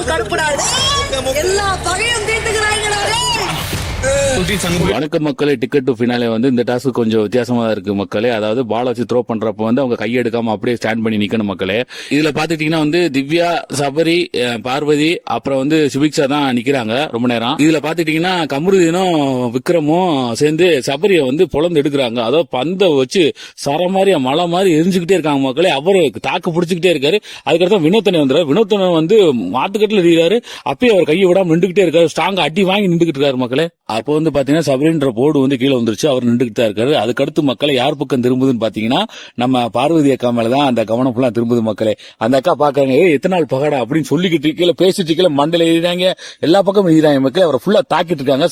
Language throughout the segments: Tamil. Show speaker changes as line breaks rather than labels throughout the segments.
கடுப்படாது எல்லா பகையும் தீர்த்துக்கிறாங்களா.
வணக்கம் மக்களே, டிக்கெட் டு ஃபினாலே வந்து இந்த டாஸ்க் கொஞ்சம் வித்தியாசமா இருக்கு மக்களே. அதாவது பால் வச்சு த்ரோ பண்றப்ப வந்து அவங்க கையெடுக்காம அப்படியே ஸ்டாண்ட் பண்ணி நிக்கணும் மக்களே. இதுல பாத்துட்டீங்கன்னா வந்து திவ்யா, சபரி, பார்வதி அப்புறம் வந்து சுபிக்ஷா தான் நிக்கிறாங்க ரொம்ப நேரம். இதுல பாத்துட்டீங்கன்னா கமருதீனும் விக்ரமும் சேர்ந்து சபரிய வந்து பொழந்து எடுக்கிறாங்க. அதாவது பந்த வச்சு சர மாதிரி மழை மாதிரி எரிஞ்சுக்கிட்டே இருக்காங்க மக்களே. அவரு தாக்கு பிடிச்சுக்கிட்டே இருக்காரு. அதுக்கடுத்து வினோத்தனை வந்துறாரு. வினோத்தனை வந்து மாத்துக்கட்டுல இருக்கிறாரு. அப்பயே அவர் கையை விடாம நின்றுகிட்டே இருக்காரு. ஸ்ட்ராங்கா அடி வாங்கி நின்றுகிட்டு இருக்காரு மக்களே. அப்போ வந்து பாத்தீங்கன்னா சபரின்ற போர்டு வந்து கீழே வந்துருச்சு. அவர் நின்றுகிட்டு தான் இருக்காரு. அதுக்கடுத்து மக்களை யார் பக்கம் திரும்புதுன்னு பாத்தீங்கன்னா நம்ம பார்வதி அக்கா மேலதான் அந்த கவனம் ஃபுல்லா திரும்புது மக்களே. அந்த அக்கா பாக்குறாங்க, எத்தனை நாள் பகடா அப்படின்னு சொல்லிக்கிட்டு கீழே பேசிட்டு கீழே மண்டல எழுதிறாங்க, எல்லா பக்கம் எழுதிறாங்க மக்களே. அவரை ஃபுல்லா தாக்கிட்டு இருக்காங்க.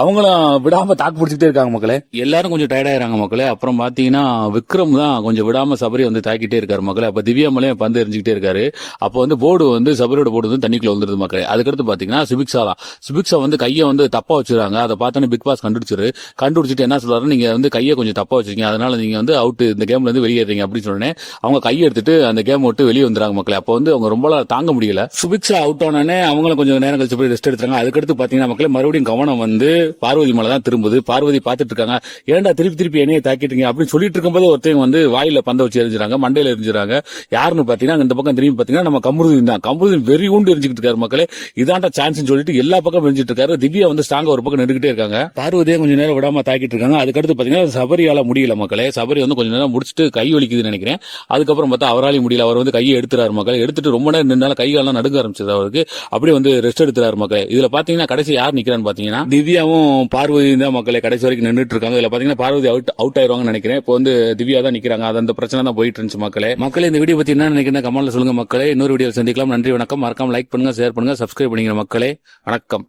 அவங்களும் விடாம தாக்கு பிடிச்சிட்டே இருக்காங்க மக்களே. எல்லாரும் கொஞ்சம் டயர்டாயிராங்க மக்களே. அப்புறம் பாத்தீங்கன்னா விக்ரம் தான் கொஞ்சம் விடாம சபரி வந்து தாக்கிட்டே இருக்காரு மக்களே. அப்ப திவ்யா மேலேயும் பந்து எரிஞ்சுக்கிட்டே இருக்காரு. அப்போ வந்து போர்டு வந்து சபரியோட போர்டு வந்து தண்ணிக்குள்ள வந்துருது மக்களே. அதுக்கடுத்து பாத்தீங்கன்னா சுபிக்ஷா வந்து கையை வந்து தப்பா வச்சிருக்காங்க. அதை பார்த்தோன்னே பிக் பாஸ் கண்டுபிடிச்சிட்டு என்ன சொல்றாரு, நீங்க வந்து கையை கொஞ்சம் தப்பா வச்சிருக்கீங்க, அதனால நீங்க வந்து அவுட், இந்த கேம்ல இருந்து வெளியேறீங்க அப்படின்னு சொன்னேன். அவங்க கையை எடுத்துட்டு அந்த கேம் விட்டு வெளியே வந்துறாங்க மக்களே. அப்போ வந்து அவங்க ரொம்ப தாங்க முடியல. சுபிக்ஷா அவுட் ஆனே அவங்களும் கொஞ்சம் நேரம் கழிச்சு போய் ரெஸ்ட் எடுத்தாங்க. அதுக்கடுத்து பாத்தீங்கன்னா மக்களே மறுபடியும் கவனம் வந்து பார்வதி மேல தான் திரும்புது. பார்வதி பாத்துட்டு இருக்காங்க, ஏன்டா திருப்பி என்னைய தாக்கிட்டீங்க அப்படின்னு சொல்லிட்டு இருக்கும்போது ஒருத்தங்க வந்து வாயில பந்த வச்சு எரிஞ்சுறாங்க, மண்டையில எரிஞ்சுறாங்க. யாருன்னு பாத்தீங்கன்னா இந்த பக்கம் திரும்பி பாத்தீங்கன்னா நம்ம கமருதீன் தான். கமருதீன் வெறி உண்டு எரிஞ்சுக்கிட்டு இருக்காரு மக்களே. இதாண்டா சான்ஸ் சொல்லிட்டு எல்லா பக்கம் எரிஞ்சிட்டு இருக்காரு. திவ்யா வந்து ஸ்ட்ராங்கா ஒரு பக்கம் நின்றுகிட்டே இருக்காங்க. பார்வதியை கொஞ்சம் நேரம் விடாம தாக்கிட்டு இருக்காங்க. அதுக்கடுத்து பாத்தீங்கன்னா சபரியால முடியல மக்களே. சபரி வந்து கொஞ்சம் நேரம் முடிச்சுட்டு கை வலிக்குதுன்னு நினைக்கிறேன். அதுக்கப்புறம் பார்த்தா அவராலையும் முடியல. அவர் வந்து கையை எடுத்துறாரு மக்களே. எடுத்துட்டு ரொம்ப நேரம் நின்னால கைகாலாம் நடுங்க ஆரம்பிச்சது அவருக்கு. அப்படியே வந்து ரெஸ்ட் எடுத்துறாரு மக்களே. இதுல பாத்தீங்கன்னா கடைசி யார் நிக்கிறான்னு பாத்தீங்கன்னா திவ்யாவும் பார்வதியும் தான் மக்களே கடைசி வரைக்கும் நின்றுட்டு இருக்காங்க. இதுல பாத்தீங்கன்னா பார்வதி அவுட் ஆயிருவாங்கன்னு நினைக்கிறேன். இப்போ வந்து திவ்யா தான் நிக்கிறாங்க. அது அந்த பிரச்சனை தான் போயிட்டு இருந்துச்சு மக்களே. இந்த வீடியோ பத்தி என்ன நினைக்கிறேன் கமெண்ட்ல சொல்லுங்க மக்களே. இன்னொரு வீடியோ சந்திக்கலாம். நன்றி, வணக்கம். மறக்காம லைக் பண்ணுங்க, ஷேர் பண்ணுங்க, சப்ஸ்கிரைப் பண்ணிங்க மக்களே. வணக்கம்.